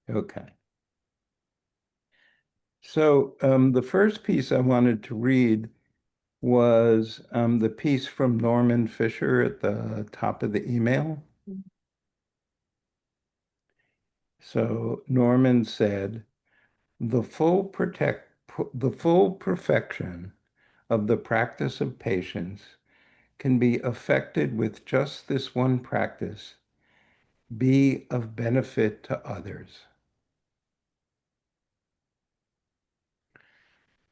Okay. So the first piece I wanted to read was the piece from Norman Fischer at the top of the email. So Norman said, the full perfection of the practice of patience can be effected with just this one practice, be of benefit to others.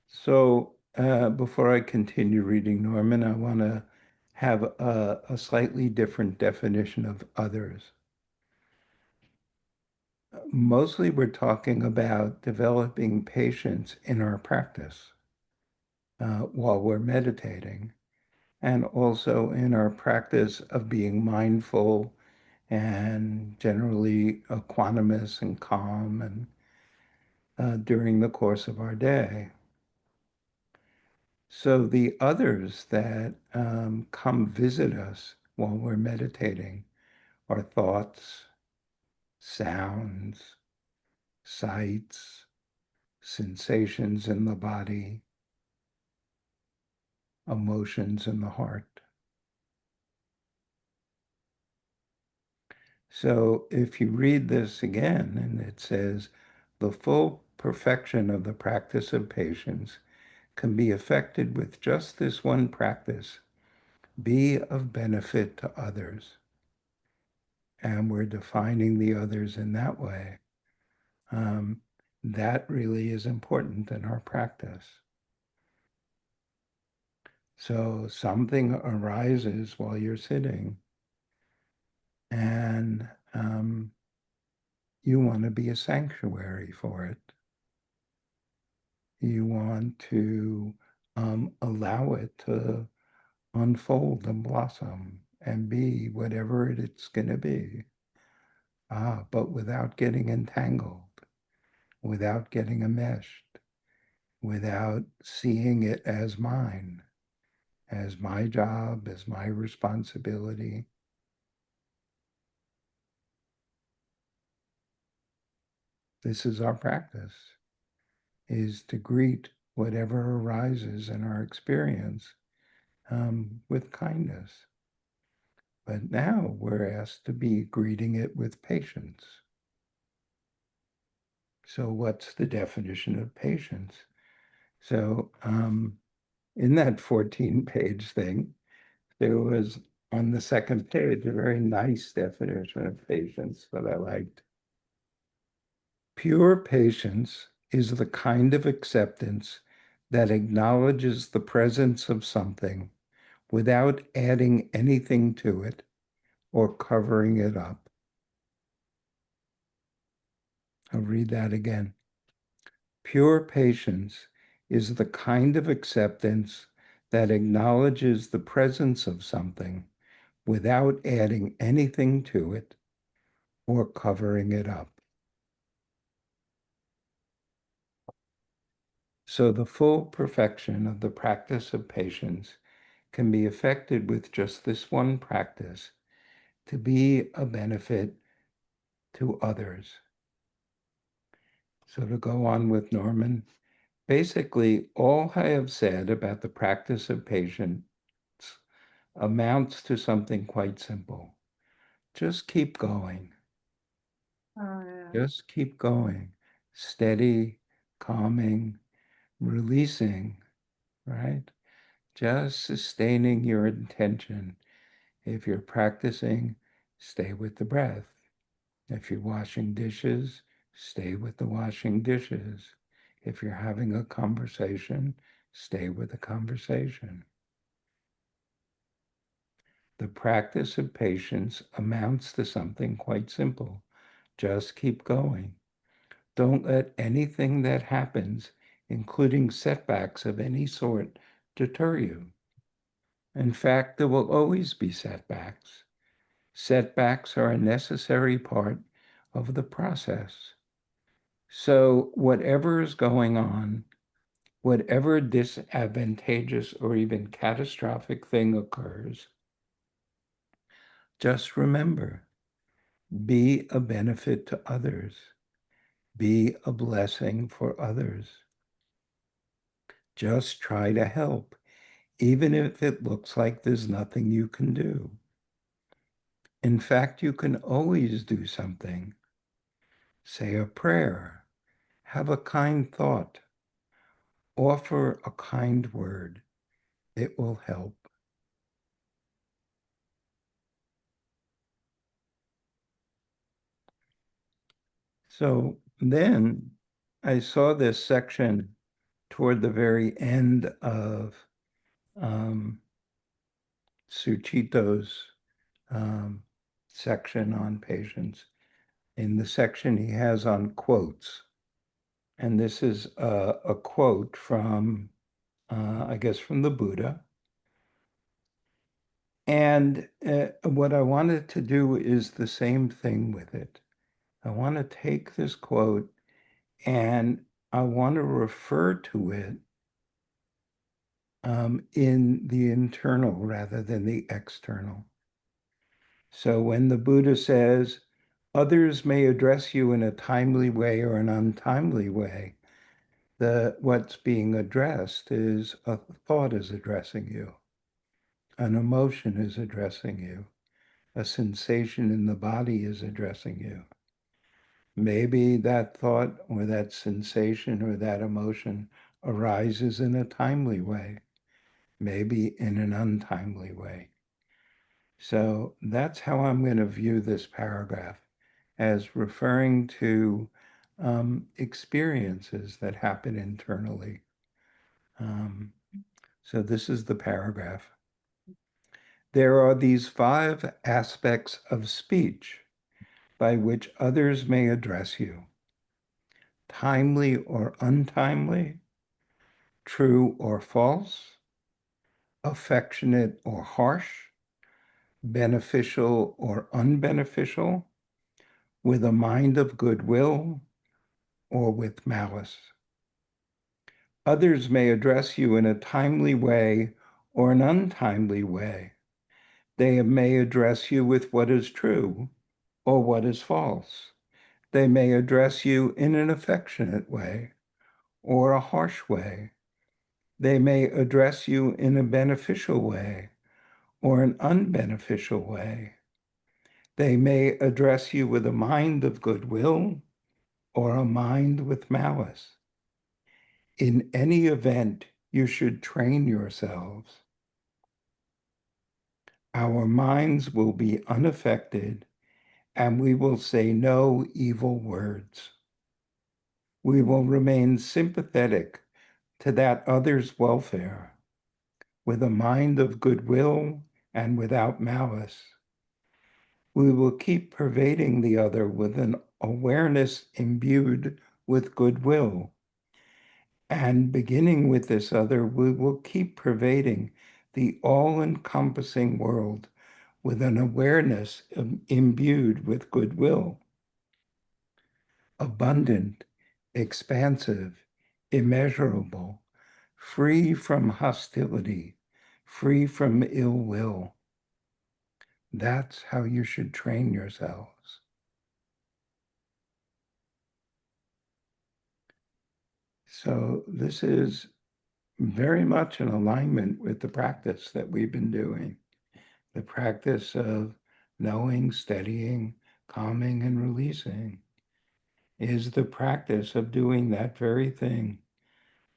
So before I continue reading Norman, I want to have a slightly different definition of others. Mostly we're talking about developing patience in our practice while we're meditating, and also in our practice of being mindful and generally equanimous and calm and during the course of our day. So the others that come visit us while we're meditating are thoughts, sounds, sights, sensations in the body, emotions in the heart. So if you read this again, and it says, the full perfection of the practice of patience can be effected with just this one practice, be of benefit to others. And we're defining the others in that way. Um, that really is important in our practice. So something arises while you're sitting, and you want to be a sanctuary for it. You want to allow it to unfold and blossom and be whatever it's going to be. But without getting entangled, without getting enmeshed, without seeing it as mine, as my job, as my responsibility. This is our practice, is to greet whatever arises in our experience with kindness. But now we're asked to be greeting it with patience. So what's the definition of patience? So in that 14-page thing, there was on the second page a very nice definition of patience that I liked. Pure patience is the kind of acceptance that acknowledges the presence of something without adding anything to it or covering it up. I'll read that again. Pure patience is the kind of acceptance that acknowledges the presence of something without adding anything to it or covering it up. So the full perfection of the practice of patience can be effected with just this one practice to be a benefit to others. So to go on with Norman, basically all I have said about the practice of patience amounts to something quite simple. Just keep going. Just keep going. Steady, calming, releasing, right? Just sustaining your intention. If you're practicing, stay with the breath. If you're washing dishes, stay with the washing dishes. If you're having a conversation, stay with the conversation. The practice of patience amounts to something quite simple. Just keep going. Don't let anything that happens, including setbacks of any sort, deter you. In fact, there will always be setbacks. Setbacks are a necessary part of the process. So whatever is going on, whatever disadvantageous or even catastrophic thing occurs, just remember Be a benefit to others. Be a blessing for others. Just try to help, even if it looks like there's nothing you can do. In fact, you can always do something. Say a prayer, have a kind thought, offer a kind word. It will help. So then I saw this section toward the very end of um, Suchito's um, section on patience. In the section he has on quotes. And this is a quote from, I guess, from the Buddha. And what I wanted to do is the same thing with it. I want to take this quote and I want to refer to it in the internal rather than the external. So when the Buddha says, others may address you in a timely way or an untimely way, what's being addressed is a thought is addressing you, an emotion is addressing you, a sensation in the body is addressing you. Maybe that thought or that sensation or that emotion arises in a timely way, maybe in an untimely way. So that's how I'm going to view this paragraph, as referring to experiences that happen internally. So this is the paragraph. There are these 5 aspects of speech by which others may address you: timely or untimely, true or false, affectionate or harsh, beneficial or unbeneficial, with a mind of goodwill or with malice. Others may address you in a timely way or an untimely way. They may address you with what is true or what is false. They may address you in an affectionate way or a harsh way. They may address you in a beneficial way or an unbeneficial way. They may address you with a mind of goodwill or a mind with malice. In any event, you should train yourselves. Our minds will be unaffected, and we will say no evil words. We will remain sympathetic to that other's welfare, with a mind of goodwill and without malice. We will keep pervading the other with an awareness imbued with goodwill. And beginning with this other, we will keep pervading the all-encompassing world with an awareness imbued with goodwill. Abundant, expansive, immeasurable, free from hostility, free from ill will. That's how you should train yourselves. So this is very much in alignment with the practice that we've been doing, the practice of knowing, steadying, calming, and releasing is the practice of doing that very thing,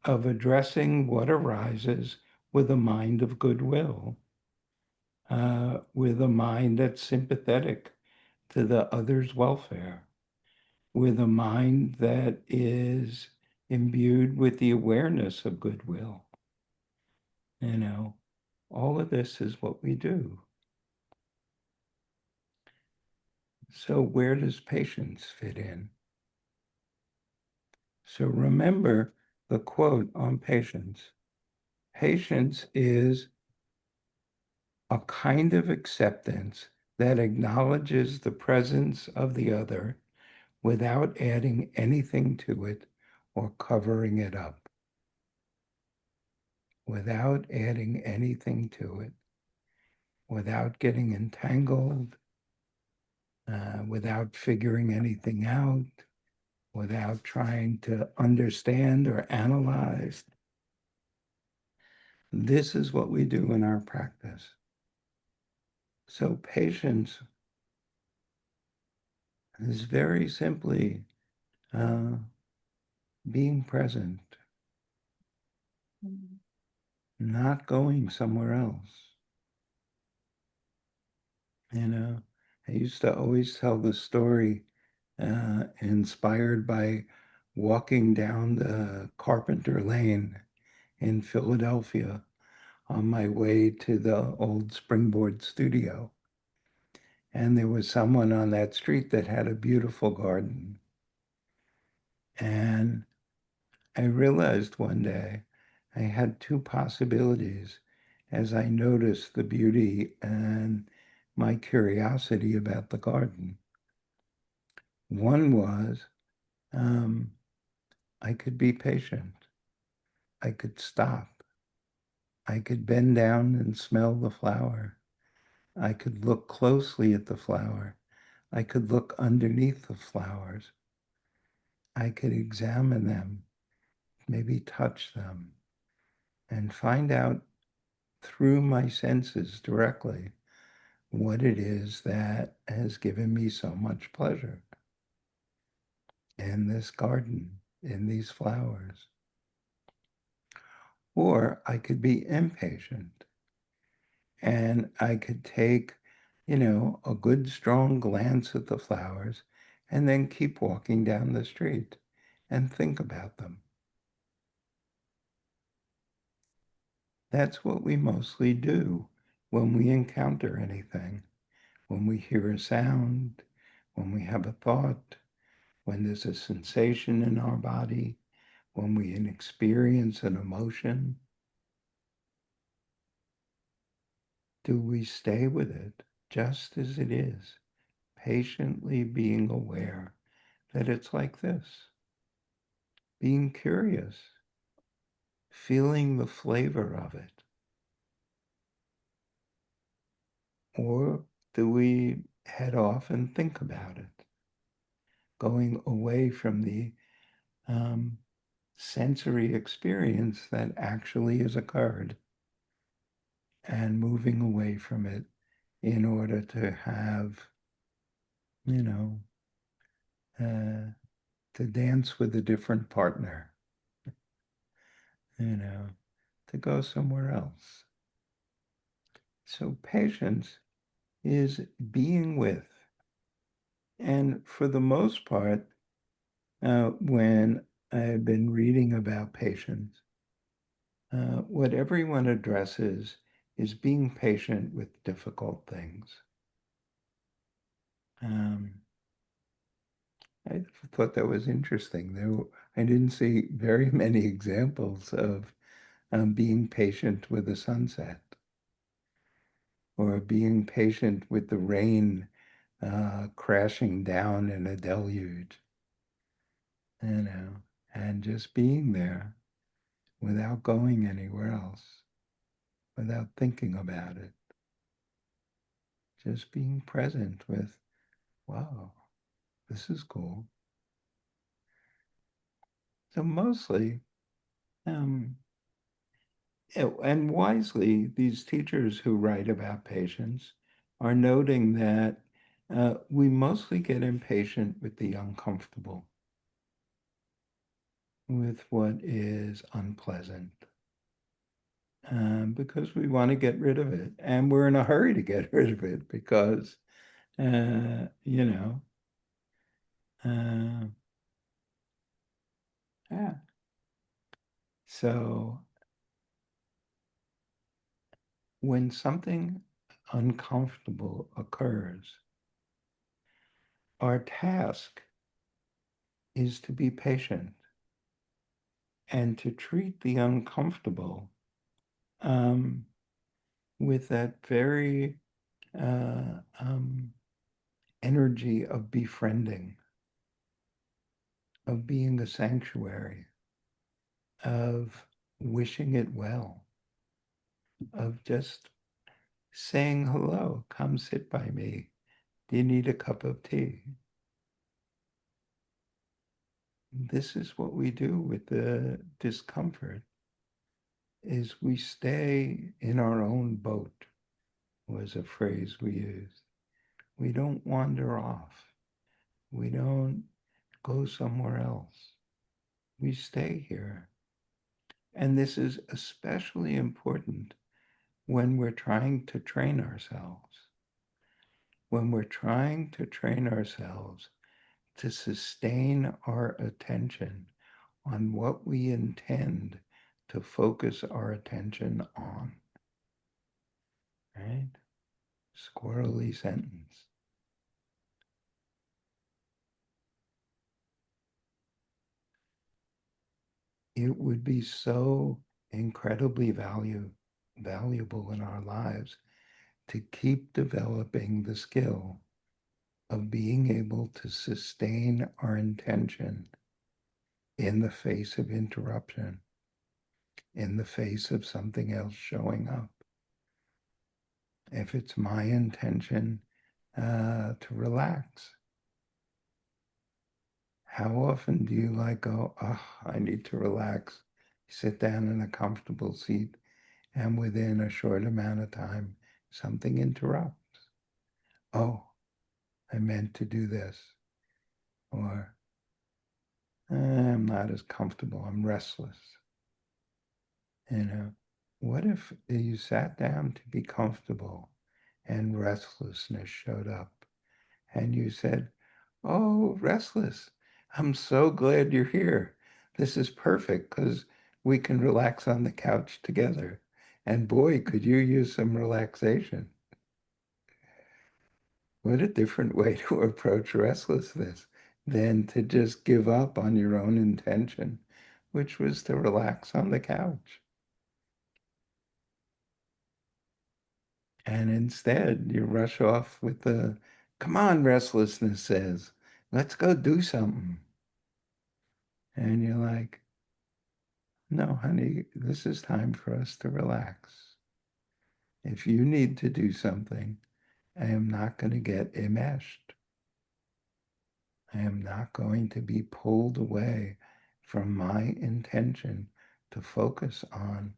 of addressing what arises with a mind of goodwill, with a mind that's sympathetic to the other's welfare, with a mind that is imbued with the awareness of goodwill. You know, all of this is what we do. So where does patience fit in? So remember the quote on patience. Patience is a kind of acceptance that acknowledges the presence of the other without adding anything to it or covering it up. Without adding anything to it, without getting entangled, without figuring anything out, without trying to understand or analyze. This is what we do in our practice. So patience is very simply uh, being present, not going somewhere else. You know, I used to always tell the story inspired by walking down the Carpenter Lane in Philadelphia on my way to the old Springboard studio. And there was someone on that street that had a beautiful garden. And I realized one day I had two possibilities as I noticed the beauty and my curiosity about the garden. One was um, I could be patient. I could stop. I could bend down and smell the flower. I could look closely at the flower. I could look underneath the flowers. I could examine them, maybe touch them, and find out through my senses directly what it is that has given me so much pleasure in this garden, in these flowers. Or I could be impatient and I could take, a good strong glance at the flowers and then keep walking down the street and think about them. That's what we mostly do when we encounter anything, when we hear a sound, when we have a thought, when there's a sensation in our body, when we experience an emotion. Do we stay with it just as it is, patiently being aware that it's like this, being curious, feeling the flavor of it? Or do we head off and think about it, going away from the um, sensory experience that actually has occurred and moving away from it in order to have, you know, uh, to dance with a different partner, you know, to go somewhere else. So patience is being with. And for the most part, when I've been reading about patience, what everyone addresses is being patient with difficult things. Um, I thought that was interesting. I didn't see very many examples of being patient with the sunset or being patient with the rain crashing down in a deluge, you know, and just being there without going anywhere else, without thinking about it, just being present with, wow, this is cool. So mostly, um, and wisely, these teachers who write about patience are noting that we mostly get impatient with the uncomfortable, with what is unpleasant, because we want to get rid of it. And we're in a hurry to get rid of it because, uh, you know, uh, yeah. So when something uncomfortable occurs, our task is to be patient and to treat the uncomfortable um, with that very energy of befriending, of being a sanctuary, of wishing it well, of just saying hello, come sit by me, Do you need a cup of tea? This is what we do with the discomfort, is we stay in our own boat, was a phrase we used. We don't wander off. We don't go somewhere else. We stay here. And this is especially important when we're trying to train ourselves. When we're trying to train ourselves to sustain our attention on what we intend to focus our attention on, right? Squirrely sentence. It would be so incredibly valuable in our lives to keep developing the skill of being able to sustain our intention in the face of interruption, in the face of something else showing up. If it's my intention to relax, how often do you like go, oh, I need to relax, sit down in a comfortable seat, and within a short amount of time, something interrupts. Oh, I meant to do this. Or I'm not as comfortable, I'm restless. You know, what if you sat down to be comfortable and restlessness showed up and you said, oh, restless, I'm so glad you're here. This is perfect because we can relax on the couch together. And boy, could you use some relaxation. What a different way to approach restlessness than to just give up on your own intention, which was to relax on the couch. And instead, you rush off with the, come on, restlessness says, let's go do something. And you're like, no, honey, this is time for us to relax. If you need to do something, I am not going to get enmeshed. I am not going to be pulled away from my intention to focus on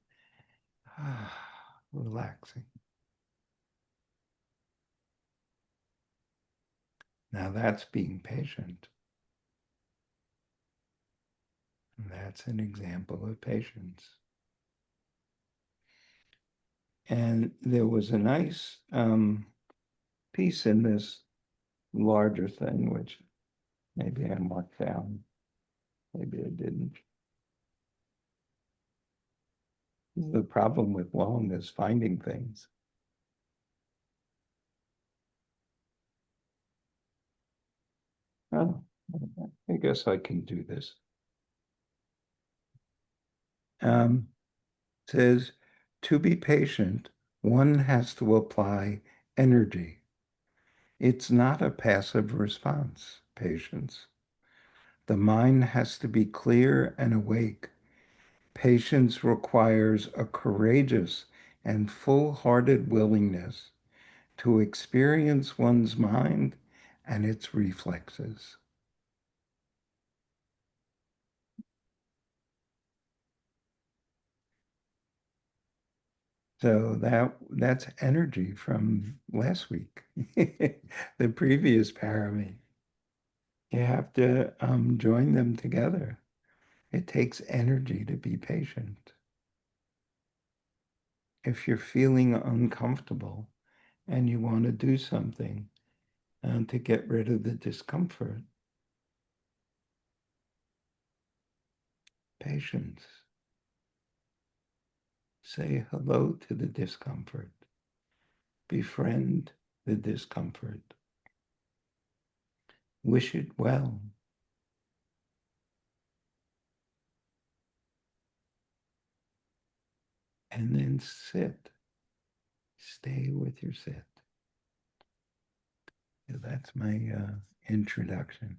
relaxing. Now that's being patient. That's an example of patience. And there was a nice piece in this larger thing, which maybe I marked down, maybe I didn't. The problem with long is finding things. Oh, I guess I can do this. Says, to be patient, one has to apply energy. It's not a passive response, patience. The mind has to be clear and awake. Patience requires a courageous and full-hearted willingness to experience one's mind and its reflexes. So that's energy from last week, the previous parami. You have to join them together. It takes energy to be patient. If you're feeling uncomfortable and you want to do something to get rid of the discomfort, patience. Say hello to the discomfort. Befriend the discomfort. Wish it well. And then sit. Stay with your sit. So that's my introduction.